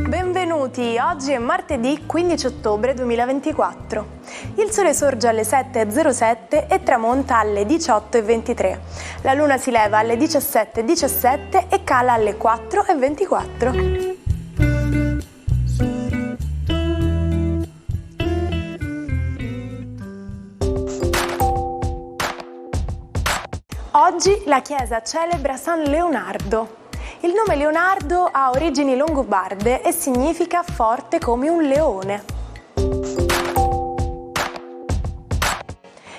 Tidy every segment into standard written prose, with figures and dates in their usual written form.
Benvenuti, oggi è martedì 15 ottobre 2024. Il sole sorge alle 7:07 e tramonta alle 18:23. La luna si leva alle 17:17 e cala alle 4:24. Oggi la Chiesa celebra San Leonardo. Il nome Leonardo ha origini longobarde e significa forte come un leone.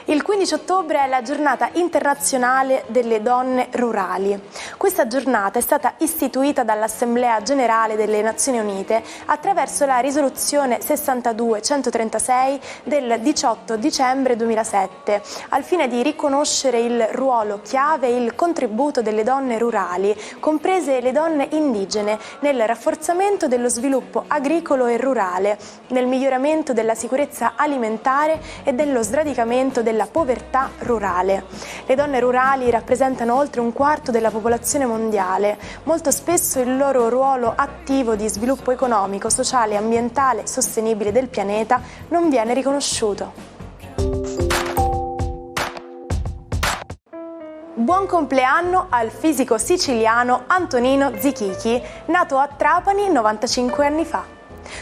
Il 15 ottobre è la giornata internazionale delle donne rurali. Questa giornata è stata istituita dall'Assemblea Generale delle Nazioni Unite attraverso la risoluzione 62/136 del 18 dicembre 2007, al fine di riconoscere il ruolo chiave e il contributo delle donne rurali, comprese le donne indigene, nel rafforzamento dello sviluppo agricolo e rurale, nel miglioramento della sicurezza alimentare e dello sradicamento della povertà rurale. Le donne rurali rappresentano oltre un quarto della popolazione mondiale. Molto spesso il loro ruolo attivo di sviluppo economico, sociale, ambientale, sostenibile del pianeta non viene riconosciuto. Buon compleanno al fisico siciliano Antonino Zichichi, nato a Trapani 95 anni fa.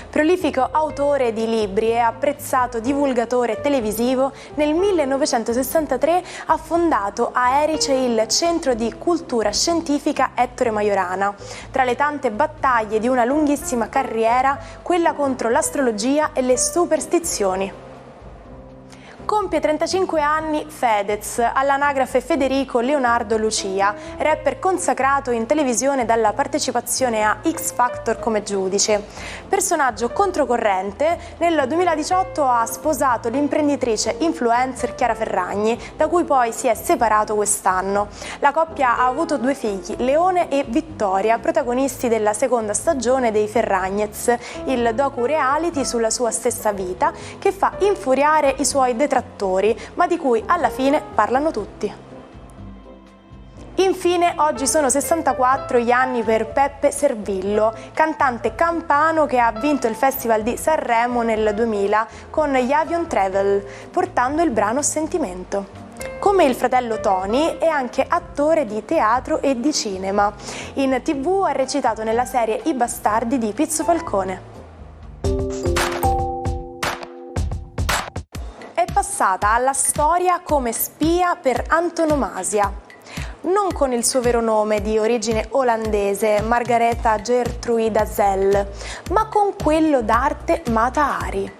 Prolifico autore di libri e apprezzato divulgatore televisivo, nel 1963 ha fondato a Erice il Centro di Cultura Scientifica Ettore Majorana. Tra le tante battaglie di una lunghissima carriera, quella contro l'astrologia e le superstizioni. Compie 35 anni Fedez, all'anagrafe Federico Leonardo Lucia, rapper consacrato in televisione dalla partecipazione a X Factor come giudice. Personaggio controcorrente, nel 2018 ha sposato l'imprenditrice influencer Chiara Ferragni, da cui poi si è separato quest'anno. La coppia ha avuto 2 figli, Leone e Vittoria, protagonisti della seconda stagione dei Ferragnez, il docu-reality sulla sua stessa vita, che fa infuriare i suoi detrattori, ma di cui alla fine parlano tutti. Infine, oggi sono 64 gli anni per Peppe Servillo, cantante campano che ha vinto il Festival di Sanremo nel 2000 con gli Avion Travel, portando il brano Sentimento. Come il fratello Tony, è anche attore di teatro e di cinema. In TV ha recitato nella serie I Bastardi di Pizzo Falcone. È passata alla storia come spia per antonomasia. Non con il suo vero nome di origine olandese, Margaretha Gertruida Zell, ma con quello d'arte Mata Hari,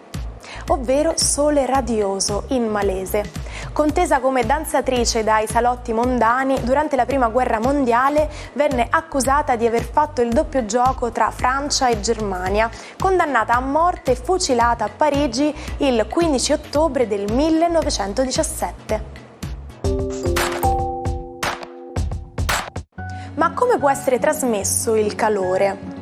ovvero Sole Radioso in malese. Contesa come danzatrice dai salotti mondani, durante la Prima Guerra Mondiale venne accusata di aver fatto il doppio gioco tra Francia e Germania, condannata a morte e fucilata a Parigi il 15 ottobre del 1917. Ma come può essere trasmesso il calore?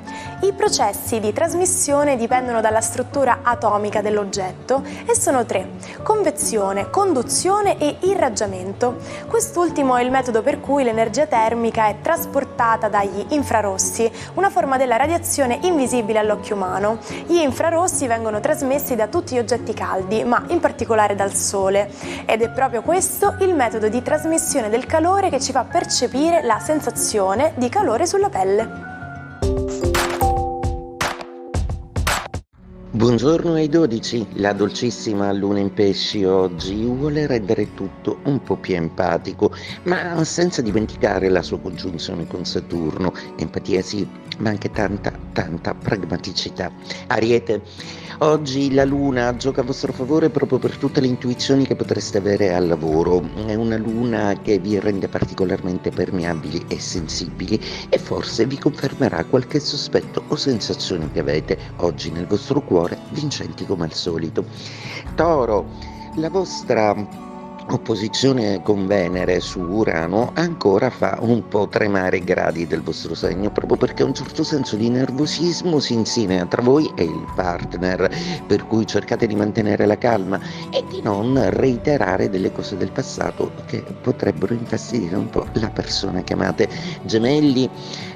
I processi di trasmissione dipendono dalla struttura atomica dell'oggetto e sono 3: convezione, conduzione e irraggiamento. Quest'ultimo è il metodo per cui l'energia termica è trasportata dagli infrarossi, una forma della radiazione invisibile all'occhio umano. Gli infrarossi vengono trasmessi da tutti gli oggetti caldi, ma in particolare dal Sole. Ed è proprio questo il metodo di trasmissione del calore che ci fa percepire la sensazione di calore sulla pelle. Buongiorno ai 12, la dolcissima luna in pesci oggi vuole rendere tutto un po' più empatico, ma senza dimenticare la sua congiunzione con Saturno. Empatia sì, ma anche tanta pragmaticità. Ariete, oggi la luna gioca a vostro favore proprio per tutte le intuizioni che potreste avere al lavoro. È una luna che vi rende particolarmente permeabili e sensibili e forse vi confermerà qualche sospetto o sensazione che avete oggi nel vostro cuore, vincenti come al solito. Toro, la vostra opposizione con Venere su Urano ancora fa un po' tremare i gradi del vostro segno, proprio perché un certo senso di nervosismo si insinea tra voi e il partner, per cui cercate di mantenere la calma e di non reiterare delle cose del passato che potrebbero infastidire un po' la persona che amate. Gemelli,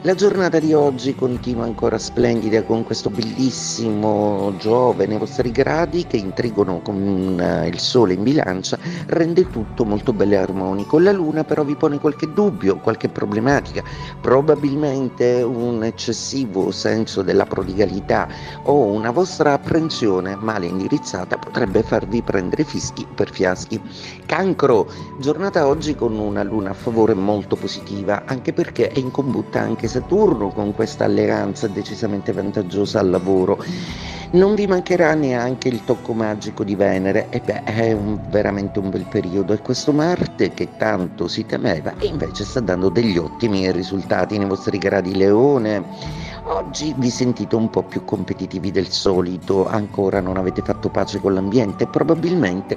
la giornata di oggi continua ancora splendida con questo bellissimo Giove nei vostri gradi che in trigono con il Sole in Bilancia rende tutto molto bello e armonico. La Luna però vi pone qualche dubbio, qualche problematica, probabilmente un eccessivo senso della prodigalità o una vostra apprensione male indirizzata potrebbe farvi prendere fischi per fiaschi. Cancro, giornata oggi con una Luna a favore molto positiva, anche perché è in combutta anche Saturno con questa alleanza decisamente vantaggiosa al lavoro. Non vi mancherà neanche il tocco magico di Venere, e beh, è veramente un bel periodo. E questo Marte che tanto si temeva e invece sta dando degli ottimi risultati nei vostri gradi Leone. Oggi vi sentite un po' più competitivi del solito, ancora non avete fatto pace con l'ambiente, probabilmente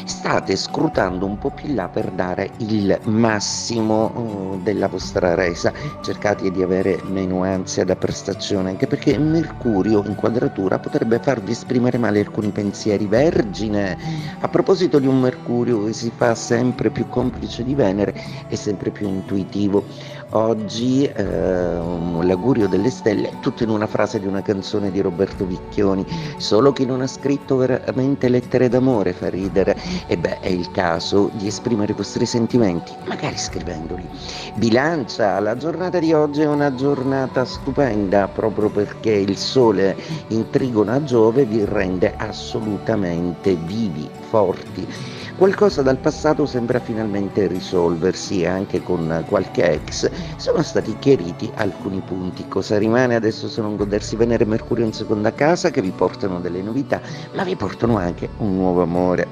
state scrutando un po' più in là per dare il massimo della vostra resa. Cercate di avere meno ansia da prestazione, anche perché Mercurio in quadratura potrebbe farvi esprimere male alcuni pensieri. Vergine, a proposito di un Mercurio che si fa sempre più complice di Venere e sempre più intuitivo, oggi l'augurio delle stelle è tutto in una frase di una canzone di Roberto Vicchioni: solo chi non ha scritto veramente lettere d'amore fa ridere. E beh, è il caso di esprimere i vostri sentimenti, magari scrivendoli. Bilancia, la giornata di oggi è una giornata stupenda proprio perché il Sole in trigono a Giove vi rende assolutamente vivi, forti. Qualcosa dal passato sembra finalmente risolversi, anche con qualche ex sono stati chiariti alcuni punti. Cosa rimane adesso se non godersi Venere e Mercurio in seconda casa, che vi portano delle novità, ma vi portano anche un nuovo amore.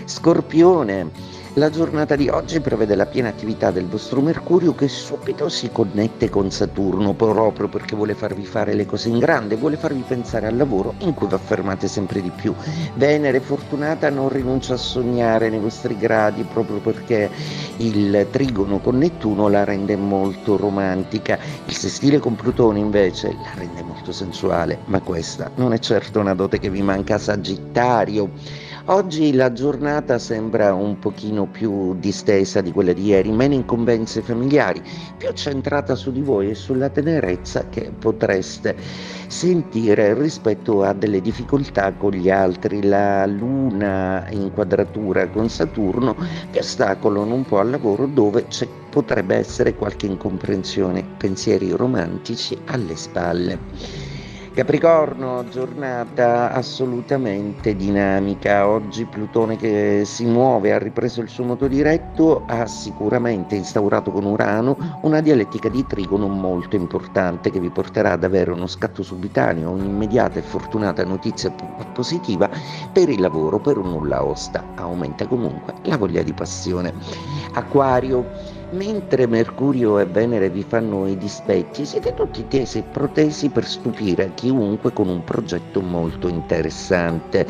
Scorpione, la giornata di oggi prevede la piena attività del vostro Mercurio che subito si connette con Saturno, proprio perché vuole farvi fare le cose in grande, vuole farvi pensare al lavoro in cui vi affermate sempre di più. Venere fortunata non rinuncia a sognare nei vostri gradi, proprio perché il trigono con Nettuno la rende molto romantica. Il sestile con Plutone invece la rende molto sensuale, ma questa non è certo una dote che vi manca. Sagittario, oggi la giornata sembra un pochino più distesa di quella di ieri, meno incombenze familiari, più centrata su di voi e sulla tenerezza che potreste sentire rispetto a delle difficoltà con gli altri. La Luna in quadratura con Saturno vi ostacolano un po' al lavoro, dove potrebbe essere qualche incomprensione, pensieri romantici alle spalle. Capricorno, giornata assolutamente dinamica. Oggi Plutone che si muove, ha ripreso il suo moto diretto, ha sicuramente instaurato con Urano una dialettica di trigono molto importante che vi porterà ad avere uno scatto subitaneo, un'immediata e fortunata notizia positiva per il lavoro, per un nulla osta. Aumenta comunque la voglia di passione. Acquario, mentre Mercurio e Venere vi fanno i dispetti, siete tutti tesi e protesi per stupire chiunque con un progetto molto interessante.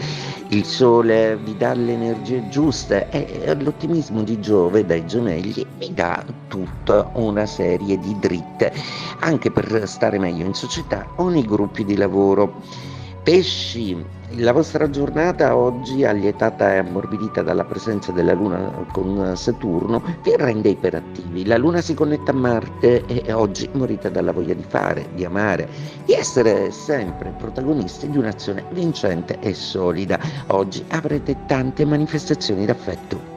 Il Sole vi dà le energie giuste e l'ottimismo di Giove dai Gemelli vi dà tutta una serie di dritte, anche per stare meglio in società o nei gruppi di lavoro. Pesci, la vostra giornata oggi, allietata e ammorbidita dalla presenza della Luna con Saturno, vi rende iperattivi. La Luna si connette a Marte e oggi morite dalla voglia di fare, di amare, di essere sempre protagonisti di un'azione vincente e solida. Oggi avrete tante manifestazioni d'affetto.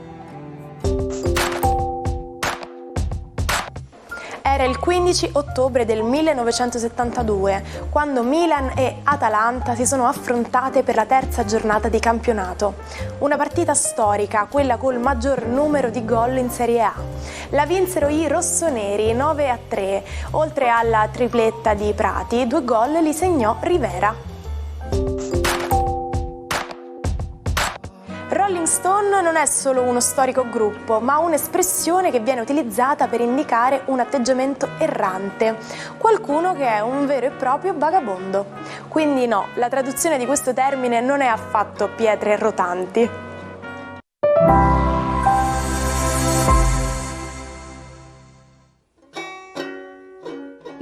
Era il 15 ottobre del 1972, quando Milan e Atalanta si sono affrontate per la terza giornata di campionato. Una partita storica, quella col maggior numero di gol in Serie A. La vinsero i rossoneri 9-3, oltre alla tripletta di Prati, 2 gol li segnò Rivera. Rolling Stone non è solo uno storico gruppo, ma un'espressione che viene utilizzata per indicare un atteggiamento errante, qualcuno che è un vero e proprio vagabondo. Quindi no, la traduzione di questo termine non è affatto pietre rotanti.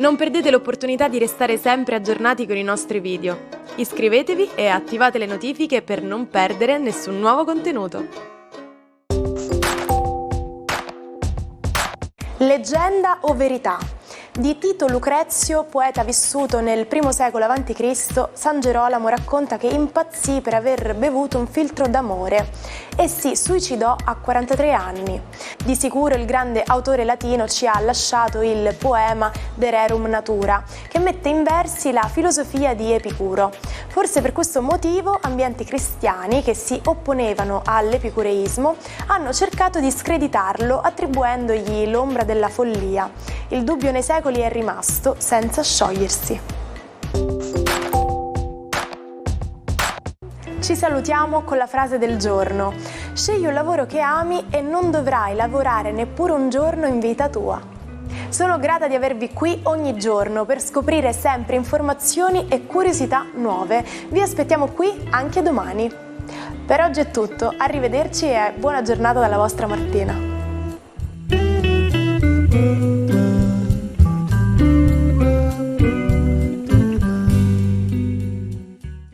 Non perdete l'opportunità di restare sempre aggiornati con i nostri video. Iscrivetevi e attivate le notifiche per non perdere nessun nuovo contenuto. Leggenda o verità? Di Tito Lucrezio, poeta vissuto nel I secolo a.C., San Gerolamo racconta che impazzì per aver bevuto un filtro d'amore e si suicidò a 43 anni. Di sicuro il grande autore latino ci ha lasciato il poema De Rerum Natura, che mette in versi la filosofia di Epicuro. Forse per questo motivo ambienti cristiani che si opponevano all'epicureismo hanno cercato di screditarlo attribuendogli l'ombra della follia. Il dubbio nei secoli è rimasto senza sciogliersi. Ci salutiamo con la frase del giorno: scegli un lavoro che ami e non dovrai lavorare neppure un giorno in vita tua. Sono grata di avervi qui ogni giorno per scoprire sempre informazioni e curiosità nuove. Vi aspettiamo qui anche domani. Per oggi è tutto, arrivederci e buona giornata dalla vostra Martina.